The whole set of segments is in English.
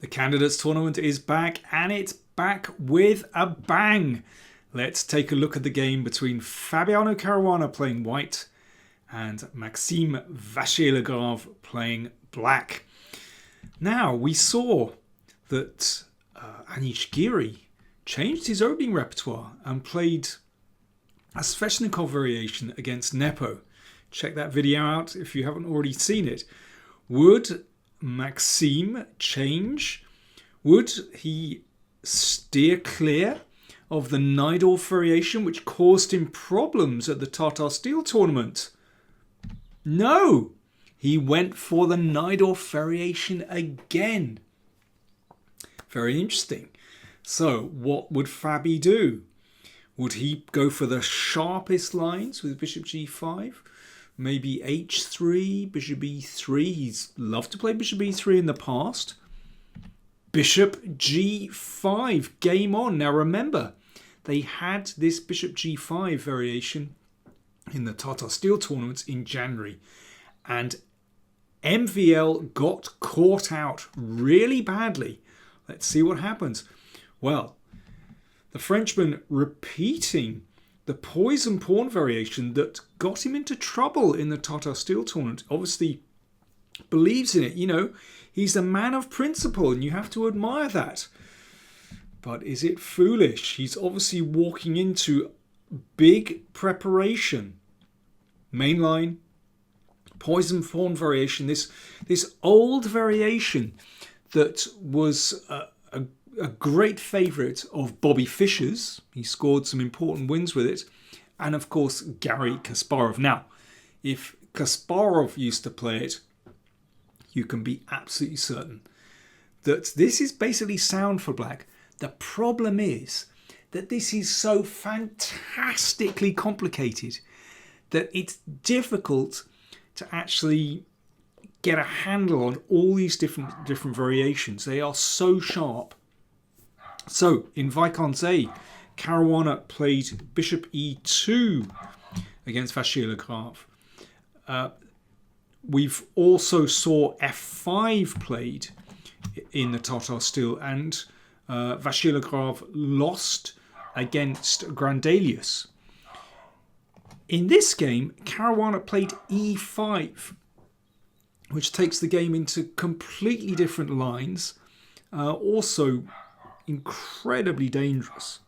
The Candidates tournament is back, and it's back with a bang. Let's take a look at the game between Fabiano Caruana playing white and Maxime Vachier-Lagrave playing black. Now, we saw that Anish Giri changed his opening repertoire and played a Sveshnikov variation against Nepo. Check that video out if you haven't already seen it. Would Maxime change? Would he steer clear of the Najdorf variation, which caused him problems at the Tata Steel tournament? No! He went for the Najdorf variation again. Very interesting. So, what would Fabi do? Would he go for the sharpest lines with bishop g5? Maybe h3, bishop e3. He's loved to play bishop e3 in the past. Bishop g5, game on. Now remember, they had this bishop g5 variation in the Tata Steel tournaments in January. And MVL got caught out really badly. Let's see what happens. Well, the Frenchman repeating the poison pawn variation that got him into trouble in the Tata Steel tournament. Obviously believes in it. You know, he's a man of principle and you have to admire that. But is it foolish? He's obviously walking into big preparation. Main line, poison pawn variation, this old variation that was a great favourite of Bobby Fischer's. He scored some important wins with it. And of course, Garry Kasparov. Now, if Kasparov used to play it, you can be absolutely certain that this is basically sound for black. The problem is that this is so fantastically complicated that it's difficult to actually get a handle on all these different variations. They are so sharp. So, in Viscount A, Caruana played bishop e2 against Vachier-Lagrave. We've also saw f5 played in the Tata Steel, and Vachier-Lagrave lost against Grandelius. In this game, Caruana played e5, which takes the game into completely different lines. Also incredibly dangerous.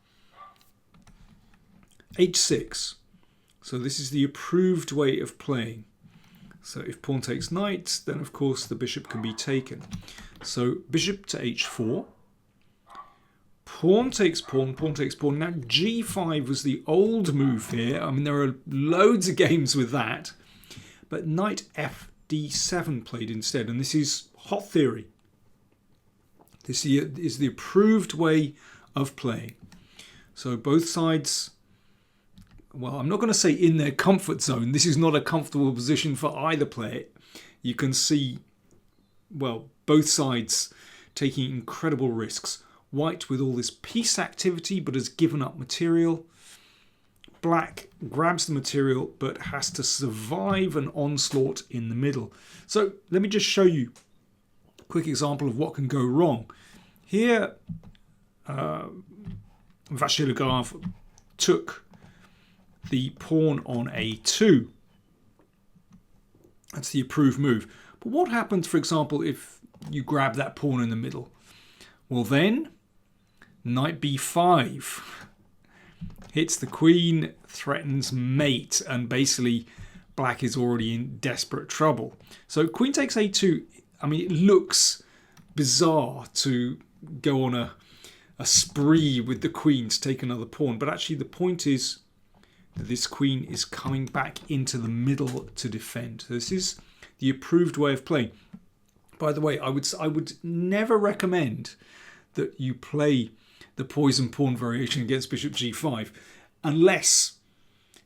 h6. So this is the approved way of playing. So if pawn takes knight, then of course the bishop can be taken. So bishop to h4. Pawn takes pawn, pawn takes pawn. Now g5 was the old move here. I mean, there are loads of games with that. But knight fd7 played instead. And this is hot theory. This is the approved way of playing. So both sides, well, I'm not going to say in their comfort zone. This is not a comfortable position for either player. You can see, well, both sides taking incredible risks. White with all this piece activity but has given up material. Black grabs the material but has to survive an onslaught in the middle. So let me just show you a quick example of what can go wrong. Here, Vachier-Lagrave took the pawn on a2. That's the approved move. But what happens, for example, if you grab that pawn in the middle? Well then, knight b5 hits the queen, threatens mate, and basically black is already in desperate trouble. So queen takes a2. I mean, it looks bizarre to go on a spree with the queen to take another pawn, but actually the point is that this queen is coming back into the middle to defend. So this is the approved way of playing. By the way, I would never recommend that you play the poison pawn variation against bishop g5 unless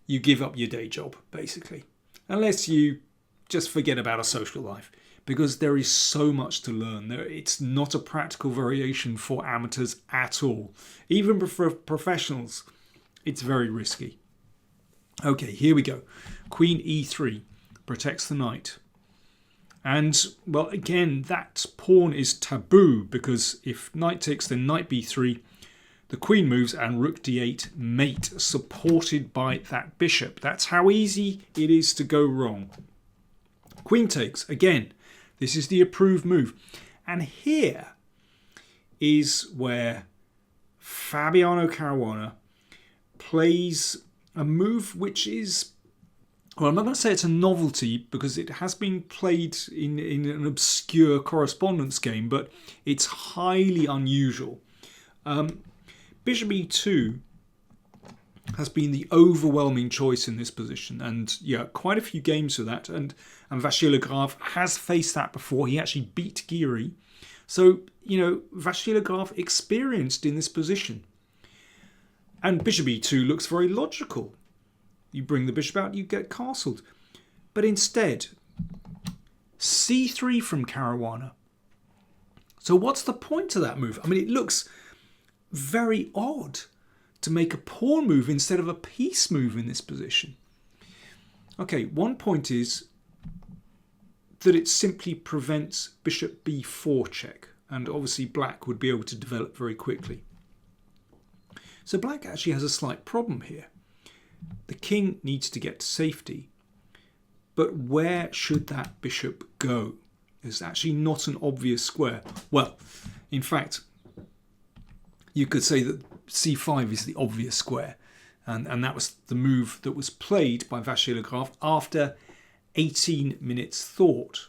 you give up your day job, basically. Unless you just forget about a social life, because there is so much to learn. It's not a practical variation for amateurs at all. Even for professionals, it's very risky. Okay, here we go. Queen e3 protects the knight. And, well, again, that pawn is taboo, because if knight takes, then knight b3, the queen moves, and rook d8 mate, supported by that bishop. That's how easy it is to go wrong. Queen takes, again, this is the approved move. And here is where Fabiano Caruana plays a move which is, well, I'm not going to say it's a novelty, because it has been played in an obscure correspondence game, but it's highly unusual. Bishop e2 has been the overwhelming choice in this position, and yeah, quite a few games for that. And Vachier-Lagrave has faced that before. He actually beat Giri. So, you know, Vachier-Lagrave experienced in this position. And bishop e2 looks very logical. You bring the bishop out, you get castled. But instead, c3 from Caruana. So what's the point of that move? I mean, it looks very odd to make a pawn move instead of a piece move in this position. Okay, one point is that it simply prevents bishop b4 check, and obviously black would be able to develop very quickly. So black actually has a slight problem here. The king needs to get to safety, but where should that bishop go? There's actually not an obvious square. Well, in fact, you could say that c5 is the obvious square, and that was the move that was played by Vachier-Lagrave after 18 minutes thought.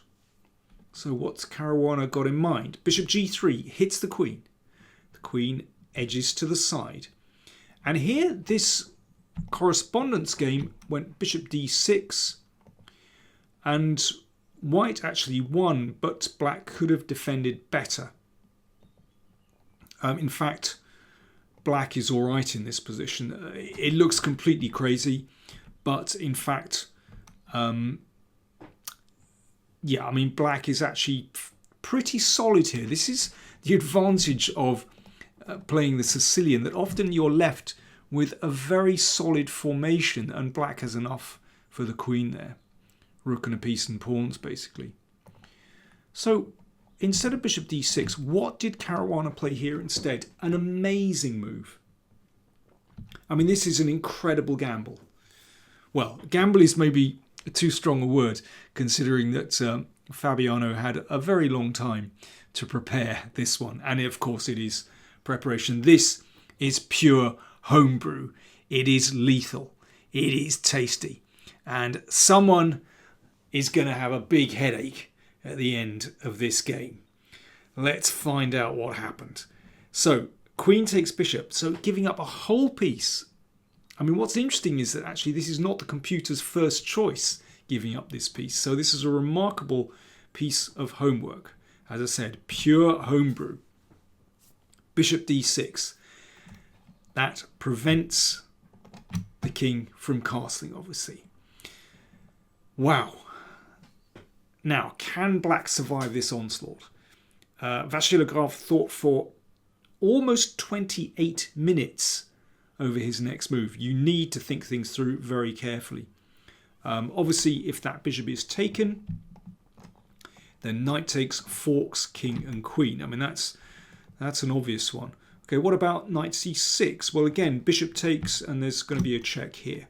So what's Caruana got in mind? Bishop g3 hits the queen. The queen edges to the side. And here this correspondence game went bishop d6, and white actually won, but black could have defended better. In fact, black is all right in this position. It looks completely crazy, but in fact, yeah, I mean, black is actually pretty solid here. This is the advantage of playing the Sicilian, that often you're left with a very solid formation, and black has enough for the queen there. Rook and a piece and pawns, basically. So instead of bishop d6, what did Caruana play here instead? An amazing move. I mean, this is an incredible gamble. Well, gamble is maybe too strong a word, considering that Fabiano had a very long time to prepare this one. And of course it is preparation. This is pure homebrew. It is lethal. It is tasty. And someone is going to have a big headache at the end of this game. Let's find out what happened. So queen takes bishop, so giving up a whole piece. I mean, what's interesting is that actually this is not the computer's first choice, giving up this piece. So this is a remarkable piece of homework. As I said, pure homebrew. Bishop d6. That prevents the king from castling, obviously. Wow. Now, can black survive this onslaught? Vachier-Lagrave thought for almost 28 minutes over his next move. You need to think things through very carefully. Obviously, if that bishop is taken, then knight takes, forks, king and queen. I mean, that's an obvious one. Okay, what about knight c6? Well, again, bishop takes, and there's going to be a check here.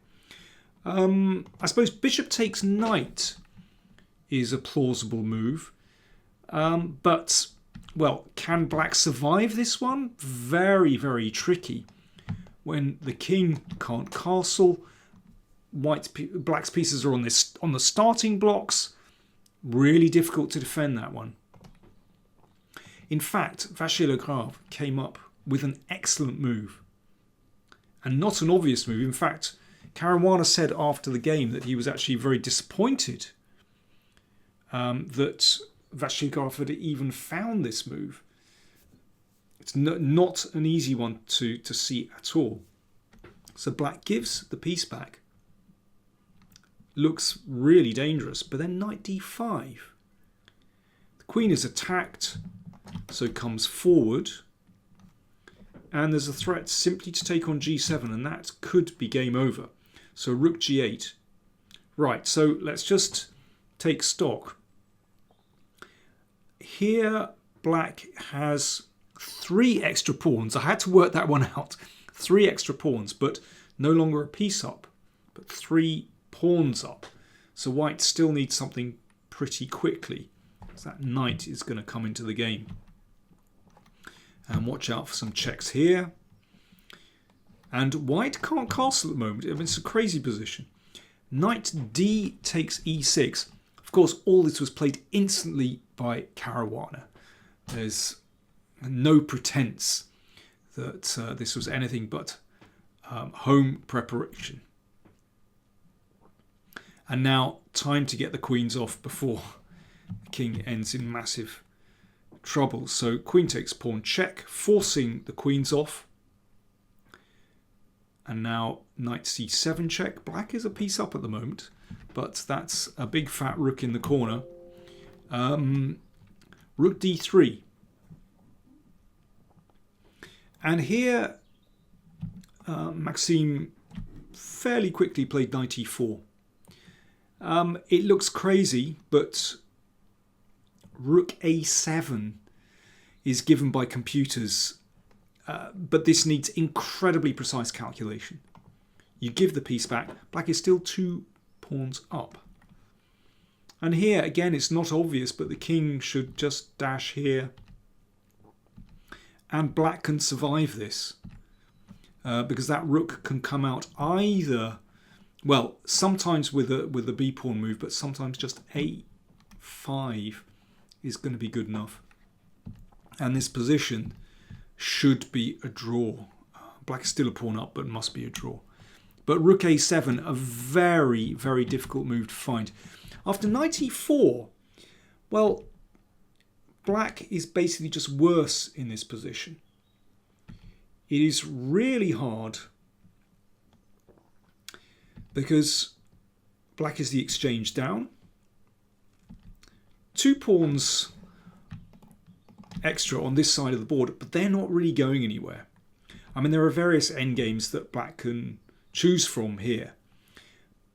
I suppose bishop takes knight is a plausible move. But, well, can black survive this one? Very, very tricky. When the king can't castle, black's pieces are on the starting blocks. Really difficult to defend that one. In fact, Vachier-Lagrave came up with an excellent move. And not an obvious move. In fact, Caruana said after the game that he was actually very disappointed that Vachier-Lagrave had even found this move. It's not an easy one to see at all. So black gives the piece back. Looks really dangerous, but then knight d5. The queen is attacked, so comes forward. And there's a threat simply to take on g7, and that could be game over. So rook g8. Right, so let's just take stock. here black has 3 extra pawns. I had to work that one out. 3 extra pawns, but no longer a piece up, but 3 pawns up. So white still needs something pretty quickly. So that knight is going to come into the game. And watch out for some checks here. And white can't castle at the moment. I mean, it's a crazy position. Knight D takes E6. Of course, all this was played instantly by Caruana. There's no pretense that this was anything but home preparation. And now time to get the queens off before the king ends in massive trouble. So queen takes pawn check, forcing the queens off. And now knight c7 check. Black is a piece up at the moment, but that's a big fat rook in the corner. Rook d3. And here Maxime fairly quickly played knight e4. It looks crazy, but rook a7 is given by computers, but this needs incredibly precise calculation. You give the piece back, black is still 2 pawns up. And here, again, it's not obvious, but the king should just dash here. And black can survive this, because that rook can come out either, well, sometimes with a b pawn move, but sometimes just a5 is going to be good enough. And this position should be a draw. Black is still a pawn up, but must be a draw. But rook a7, a very, very difficult move to find. After knight e4, well, black is basically just worse in this position. It is really hard because black is the exchange down. 2 pawns extra on this side of the board, but they're not really going anywhere. I mean, there are various endgames that black can choose from here,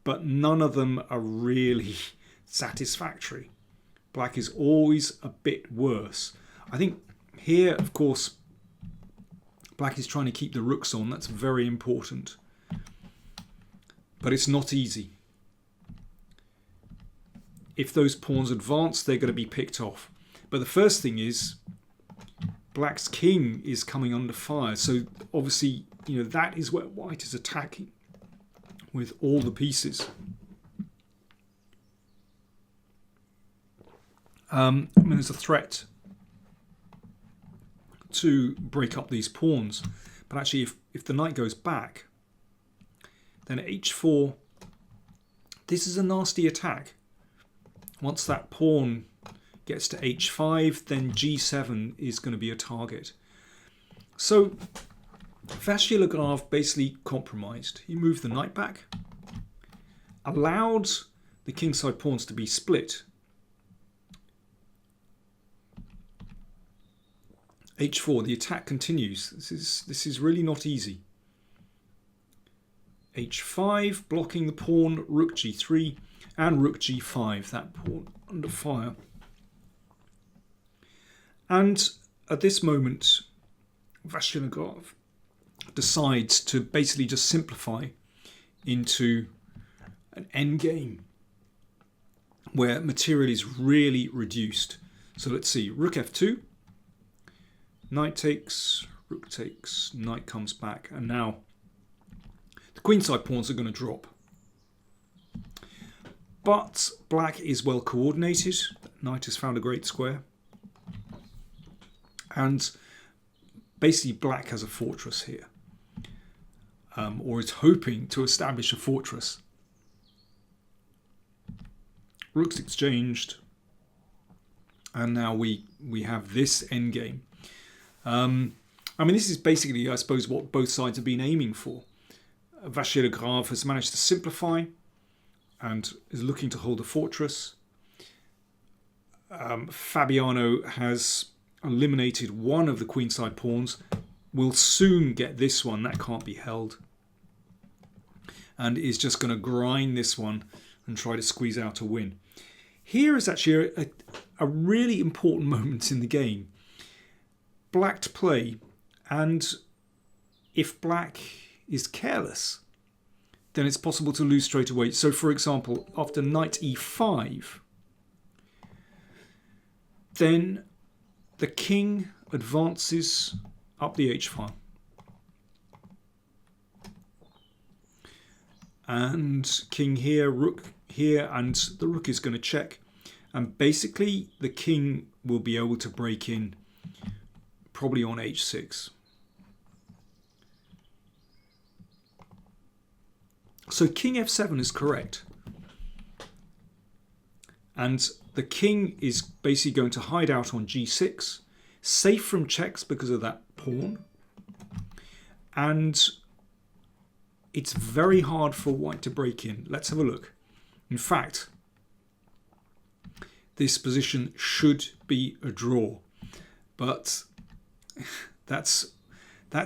but none of them are really satisfactory. Black is always a bit worse. I think here, of course, black is trying to keep the rooks on. That's very important. But it's not easy. If those pawns advance, they're going to be picked off. But the first thing is, black's king is coming under fire. So obviously, you know, that is where white is attacking with all the pieces. I mean, there's a threat to break up these pawns. But actually, if the knight goes back, then h4, this is a nasty attack. Once that pawn gets to h5, then g7 is going to be a target. So Vachier-Lagrave basically compromised. He moved the knight back, allowed the kingside pawns to be split. h4, the attack continues. This is really not easy. h5, blocking the pawn, rook g3, and rook g5, that pawn under fire. And at this moment, Vachier-Lagrave decides to basically just simplify into an endgame where material is really reduced. So let's see, rook f2, knight takes, rook takes, knight comes back, and now the queenside pawns are going to drop. But black is well coordinated. Knight has found a great square. And basically black has a fortress here. Or is hoping to establish a fortress. Rooks exchanged. And now we have this endgame. I mean, this is basically, I suppose, what both sides have been aiming for. Vachier-Lagrave has managed to simplify and is looking to hold a fortress. Fabiano has eliminated one of the queenside pawns. Will soon get this one. That can't be held. And is just going to grind this one and try to squeeze out a win. Here is actually a really important moment in the game. Black to play, and if black is careless, then it's possible to lose straight away. So for example, after knight e5, then the king advances up the h-file. And king here, rook here, and the rook is going to check. And basically the king will be able to break in probably on h6. So king f7 is correct. And the king is basically going to hide out on g6, safe from checks because of that pawn. And it's very hard for white to break in. Let's have a look. In fact, this position should be a draw. But that's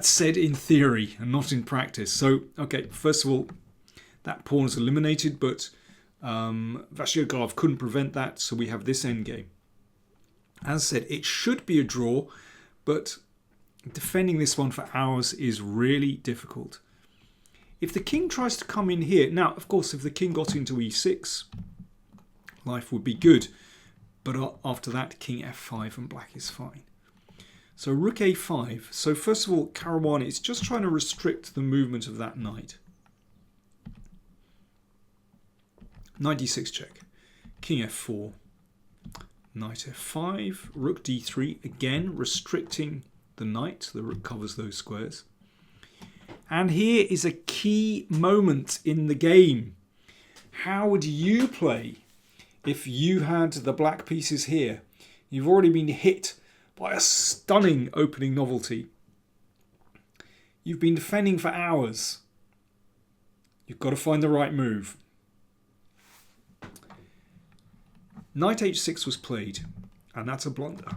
said in theory and not in practice. So, okay, first of all, that pawn is eliminated, but Vachier-Lagrave couldn't prevent that, so we have this endgame. As I said, it should be a draw, but defending this one for hours is really difficult. If the king tries to come in here, now, of course, if the king got into e6, life would be good. But after that, king f5 and black is fine. So rook a5. So first of all, Caruana is just trying to restrict the movement of that knight. Knight d6 check. King f4. Knight f5. Rook d3. Again, restricting the knight. The rook covers those squares. And here is a key moment in the game. How would you play if you had the black pieces here? You've already been hit by a stunning opening novelty. You've been defending for hours. You've got to find the right move. Knight h6 was played, and that's a blunder.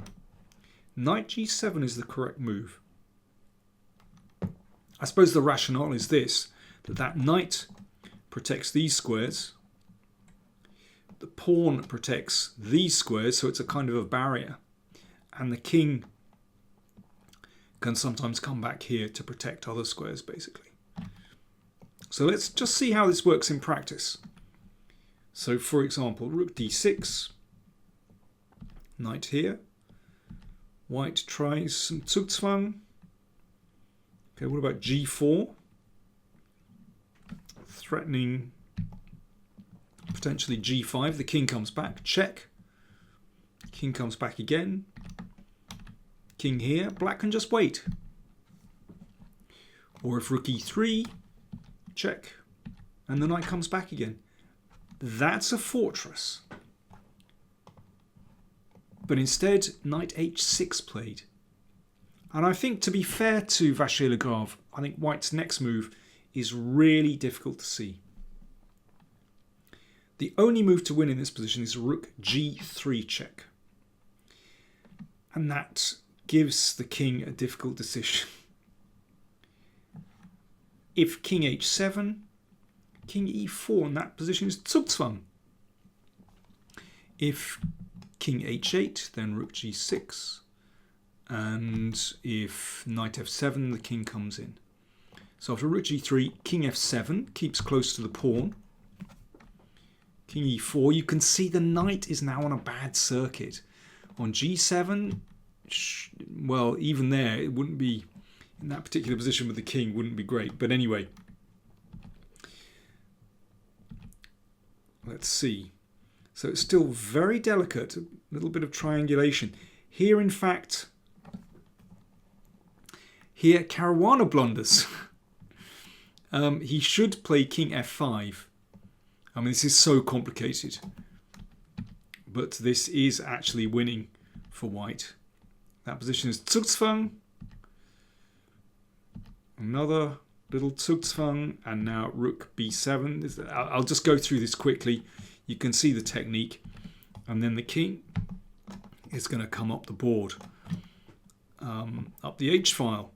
Knight g7 is the correct move. I suppose the rationale is this, that knight protects these squares. The pawn protects these squares, so it's a kind of a barrier. And the king can sometimes come back here to protect other squares, basically. So let's just see how this works in practice. So, for example, rook d6, knight here. White tries some Zugzwang. Okay, what about g4? Threatening potentially g5. The king comes back. Check. King comes back again. King here. Black can just wait. Or if rook e3, check. And the knight comes back again. That's a fortress. But instead, knight h6 played. And I think, to be fair to Vachier-Lagrave, I think white's next move is really difficult to see. The only move to win in this position is rook g3 check. And that gives the king a difficult decision. If king h7, king e4 in that position is Zugzwang. If king h8, then rook g6. And if knight f7, the king comes in. So after rook g3, king f7 keeps close to the pawn. King e4, you can see the knight is now on a bad circuit. On g7, well, even there, it wouldn't be, in that particular position with the king, wouldn't be great. But anyway, let's see. So it's still very delicate, a little bit of triangulation. Here, in fact, here Caruana blunders. He should play king f5. I mean, this is so complicated. But this is actually winning for white. That position is Zugzwang. Another little Zugzwang. And now rook b7. I'll just go through this quickly. You can see the technique. And then the king is going to come up the board. Up the h-file.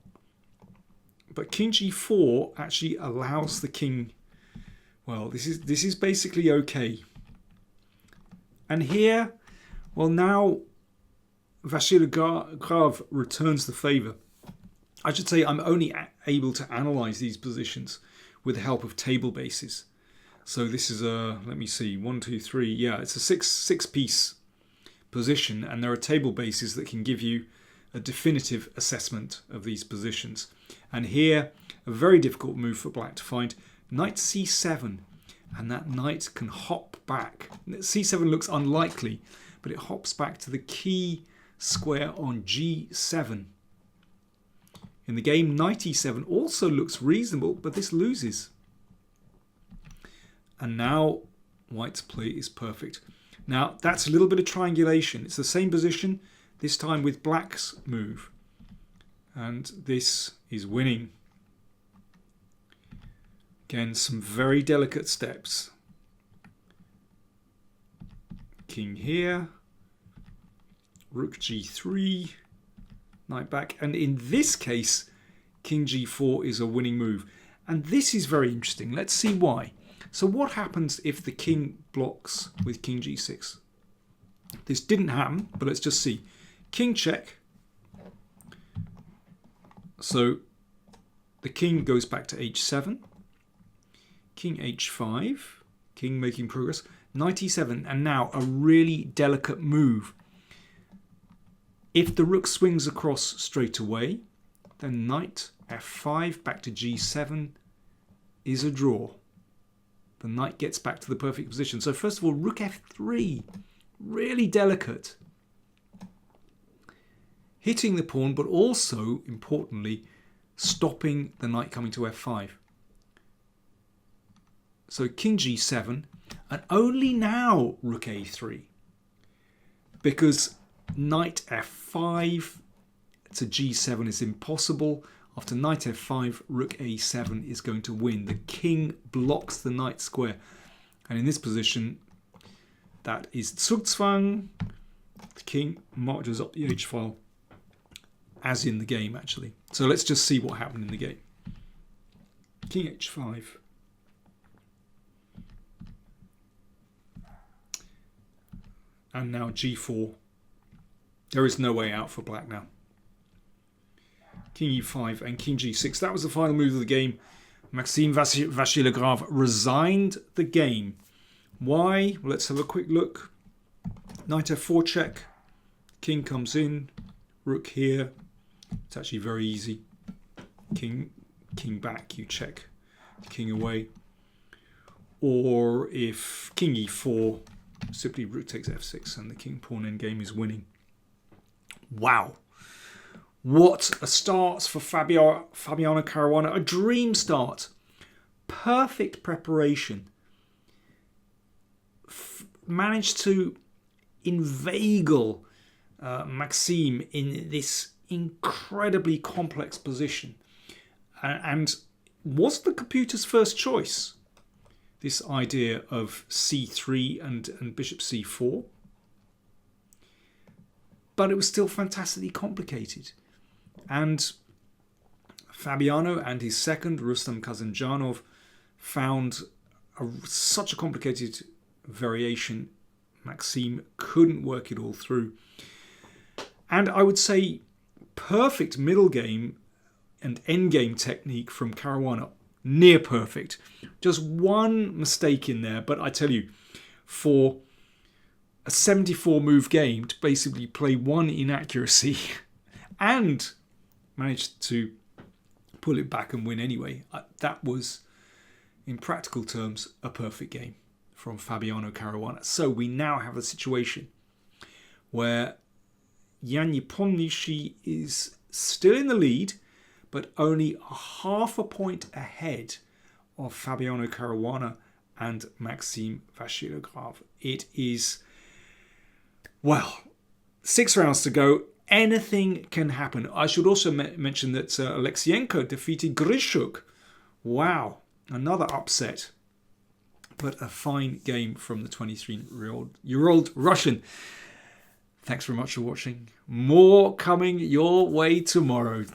But king g4 actually allows the king... Well, this is basically okay. And here, Well, now Vachier-Lagrave returns the favour. I should say I'm only able to analyse these positions with the help of table bases. So this is a, let me see, 1, 2, 3. Yeah, it's a six piece position, and there are table bases that can give you a definitive assessment of these positions. And here, a very difficult move for black to find. Knight c7, and that knight can hop back. c7 looks unlikely, but it hops back to the key square on g7. In the game, knight e7 also looks reasonable, but this loses. And now white's play is perfect. Now, that's a little bit of triangulation. It's the same position, this time with black's move. And this is winning. Again, some very delicate steps. King here. Rook g3. Knight back. And in this case, king g4 is a winning move. And this is very interesting. Let's see why. So what happens if the king blocks with king g6? This didn't happen, but let's just see. King check. So the king goes back to h7. King h5. King making progress. Knight e7. And now a really delicate move. If the rook swings across straight away, then knight f5 back to g7 is a draw. The knight gets back to the perfect position. So first of all, rook f3, really delicate. Hitting the pawn, but also, importantly, stopping the knight coming to f5. So king g7, and only now rook a3. Because knight f5 to g7 is impossible. After knight f5, rook a7 is going to win. The king blocks the knight square. And in this position, that is Zugzwang. The king marches up the h-file, as in the game, actually. So let's just see what happened in the game. King h5. And now g4. There is no way out for black now. King e5 and king g6. That was the final move of the game. Maxime Vachier-Lagrave resigned the game. Why? Well, let's have a quick look. Knight f4 check. King comes in. Rook here. It's actually very easy. King back, you check the king away. Or if king e4, simply rook takes f6 and the king pawn endgame is winning. Wow. What a start for Fabiano Caruana. A dream start. Perfect preparation. Managed to inveigle Maxime in this incredibly complex position. And was the computer's first choice, this idea of c3 and bishop c4. But it was still fantastically complicated. And Fabiano and his second, Rustam Kazanjanov, found such a complicated variation. Maxime couldn't work it all through. And I would say perfect middle game and endgame technique from Caruana. Near perfect. Just one mistake in there. But I tell you, for a 74 move game to basically play one inaccuracy and managed to pull it back and win anyway. That was, in practical terms, a perfect game from Fabiano Caruana. So we now have a situation where Jan Nepomniachtchi is still in the lead, but only half a point ahead of Fabiano Caruana and Maxime Vachier-Lagrave. It is, well, 6 rounds to go. Anything can happen. I should also mention that Alexienko defeated Grishuk. Wow, another upset. But a fine game from the 23-year-old Russian. Thanks very much for watching. More coming your way tomorrow.